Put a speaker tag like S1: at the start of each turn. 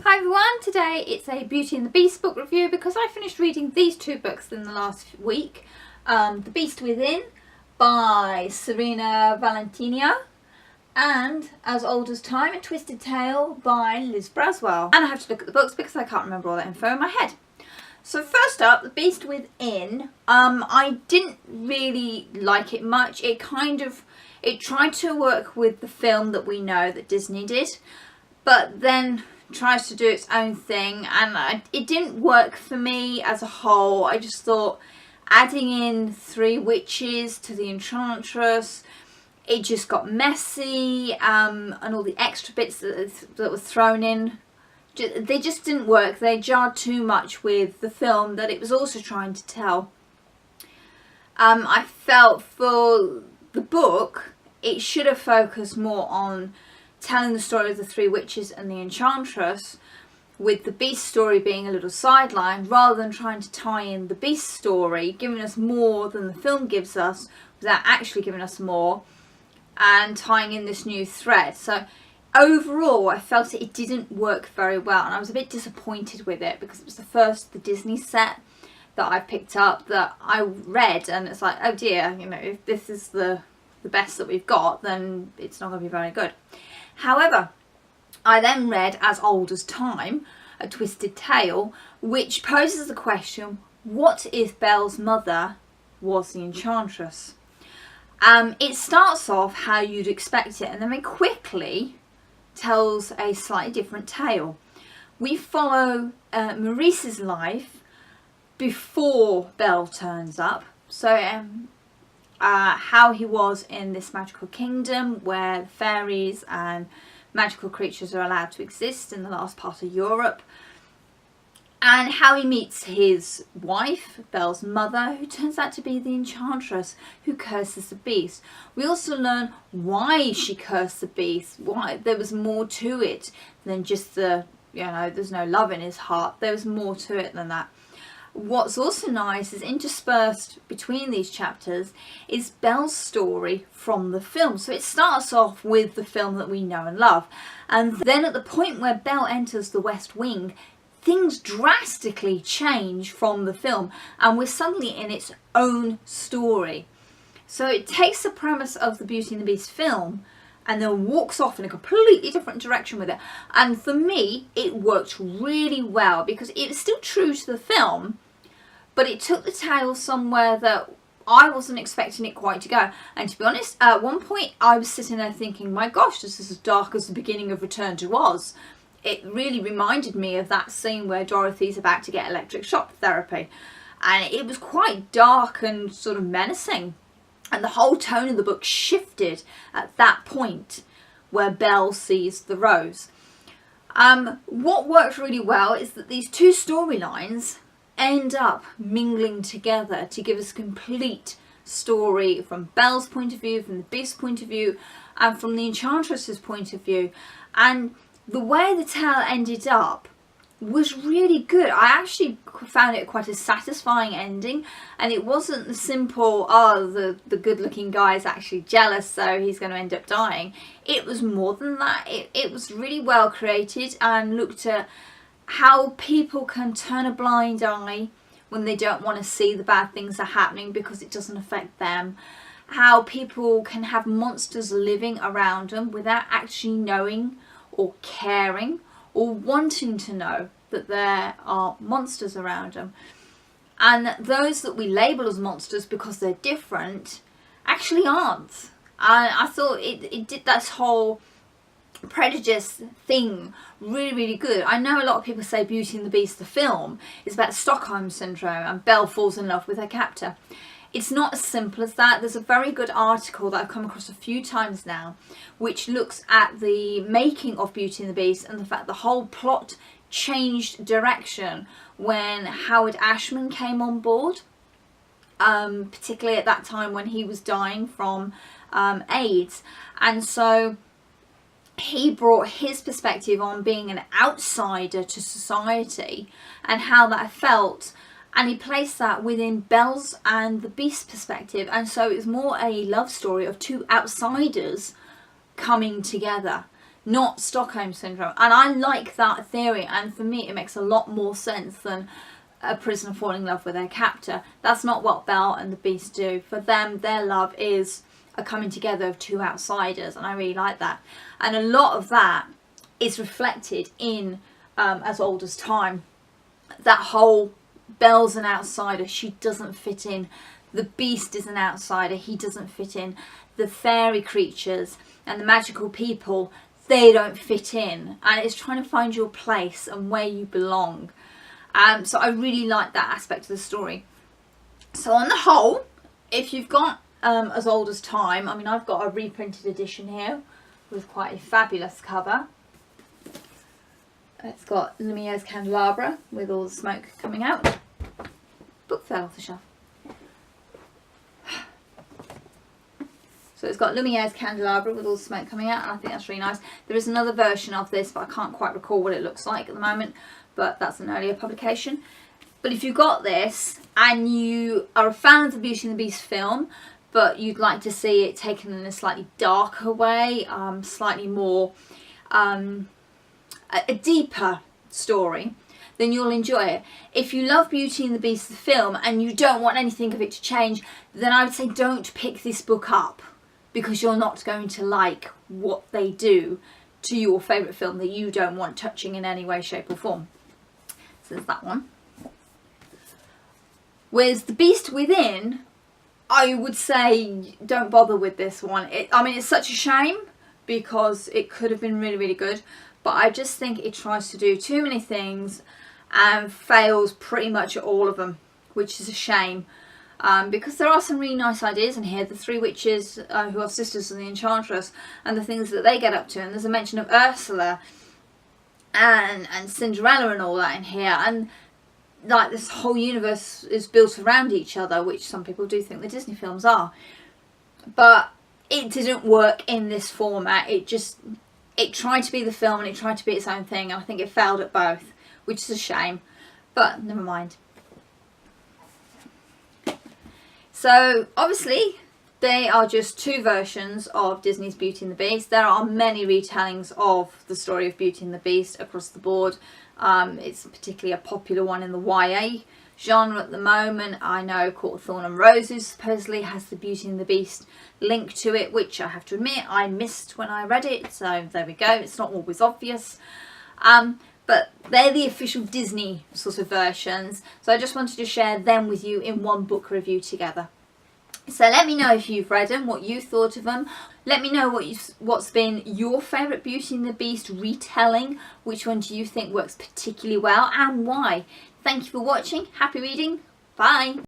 S1: Hi everyone, today it's a Beauty and the Beast book review because I finished reading these two books in the last week. The Beast Within by Sabrina and As Old as Time, A Twisted Tale by Liz Braswell. And I have to look at the books because I can't remember all that info in my head. So first up, The Beast Within, I didn't really like it much. It tried to work with the film that we know that Disney did, but then tries to do its own thing, and it didn't work for me as a whole. I just thought adding in 3 witches to the Enchantress, it just got messy, and all the extra bits that were thrown in, they just didn't work. They jarred too much with the film that it was also trying to tell. I felt for the book it should have focused more on telling the story of the 3 witches and the Enchantress, with the Beast story being a little sideline, rather than trying to tie in the Beast story, giving us more than the film gives us without actually giving us more, and tying in this new thread. So overall I felt it didn't work very well, and I was a bit disappointed with it because it was the first the Disney set that I picked up that I read, and it's like, oh dear, you know, if this is the best that we've got, then it's not going to be very good. However, I then read As Old as Time, A Twisted Tale, which poses the question, what if Belle's mother was the Enchantress? It starts off how you'd expect it, and then very quickly tells a slightly different tale. We follow Maurice's life before Belle turns up, so how he was in this magical kingdom where fairies and magical creatures are allowed to exist in the last part of Europe, and how he meets his wife, Belle's mother, who turns out to be the Enchantress who curses the Beast. We also learn why she cursed the Beast, why there was more to it than just the, you know, there's no love in his heart. There was more to it than that. What's also nice is interspersed between these chapters is Belle's story from the film. So it starts off with the film that we know and love, and then at the point where Belle enters the West Wing, things drastically change from the film, and we're suddenly in its own story. So it takes the premise of the Beauty and the Beast film and then walks off in a completely different direction with it. And for me, it worked really well because it was still true to the film, but it took the tale somewhere that I wasn't expecting it quite to go. And to be honest, at one point I was sitting there thinking, my gosh, this is as dark as the beginning of Return to Oz. It really reminded me of that scene where Dorothy's about to get electric shock therapy. And it was quite dark and sort of menacing. And the whole tone of the book shifted at that point where Belle sees the rose. What worked really well is that these 2 storylines end up mingling together to give us a complete story from Belle's point of view, from the Beast's point of view, and from the Enchantress's point of view. And the way the tale ended up was really good. I actually found it quite a satisfying ending, and it wasn't the simple, oh, the good looking guy is actually jealous so he's going to end up dying. It was more than that. It was really well created and looked at how people can turn a blind eye when they don't want to see the bad things that are happening because it doesn't affect them. How people can have monsters living around them without actually knowing or caring or wanting to know that there are monsters around them. And those that we label as monsters because they're different actually aren't. I thought it did that whole prejudice thing really good. I know a lot of people say Beauty and the Beast the film is about Stockholm syndrome and Belle falls in love with her captor. It's not as simple as that. There's a very good article that I've come across a few times now which looks at the making of Beauty and the Beast and the fact the whole plot changed direction when Howard Ashman came on board, particularly at that time when he was dying from AIDS. And so he brought his perspective on being an outsider to society and how that felt, and he placed that within Belle's and the Beast's perspective, and so it was more a love story of 2 outsiders coming together not Stockholm Syndrome. And I like that theory, and for me it makes a lot more sense than a prisoner falling in love with their captor. That's not what Belle and the Beast do. For them, their love is a coming together of two outsiders, and I really like that. And a lot of that is reflected in As Old as Time. That whole Belle's an outsider, she doesn't fit in. The Beast is an outsider, he doesn't fit in. The fairy creatures and the magical people, they don't fit in. And it's trying to find your place and where you belong. So I really like that aspect of the story. So on the whole, if you've got As Old as Time, I mean, I've got a reprinted edition here with quite a fabulous cover. It's got Lumiere's candelabra with all the smoke coming out. Book fell off the shelf. So it's got Lumiere's candelabra with all the smoke coming out, and I think that's really nice. There is another version of this, but I can't quite recall what it looks like at the moment, but that's an earlier publication. But if you got this and you are a fan of the Beauty and the Beast film, but you'd like to see it taken in a slightly darker way, slightly more a deeper story, then you'll enjoy it. If you love Beauty and the Beast the film and you don't want anything of it to change, then I would say don't pick this book up, because you're not going to like what they do to your favourite film that you don't want touching in any way, shape or form. So there's that one. Whereas The Beast Within, I would say don't bother with this one. I mean, it's such a shame because it could have been really, really good. But I just think it tries to do too many things and fails pretty much at all of them, which is a shame. Because there are some really nice ideas in here. The three witches who are sisters of the Enchantress and the things that they get up to. And there's a mention of Ursula and Cinderella and all that in here. And like this whole universe is built around each other, which some people do think the Disney films are. But it didn't work in this format. It tried to be the film and it tried to be its own thing, and I think it failed at both, which is a shame, but never mind. So obviously they are just two versions of Disney's Beauty and the Beast. There are many retellings of the story of Beauty and the Beast across the board. It's particularly a popular one in the YA genre at the moment. I know Court of Thorn and Roses supposedly has the Beauty and the Beast link to it, which I have to admit I missed when I read it, so there we go. It's not always obvious, but they're the official Disney sort of versions, so I just wanted to share them with you in one book review together. So let me know if you've read them, what you thought of them. Let me know what's been your favourite Beauty and the Beast retelling. Which one do you think works particularly well and why? Thank you for watching. Happy reading. Bye.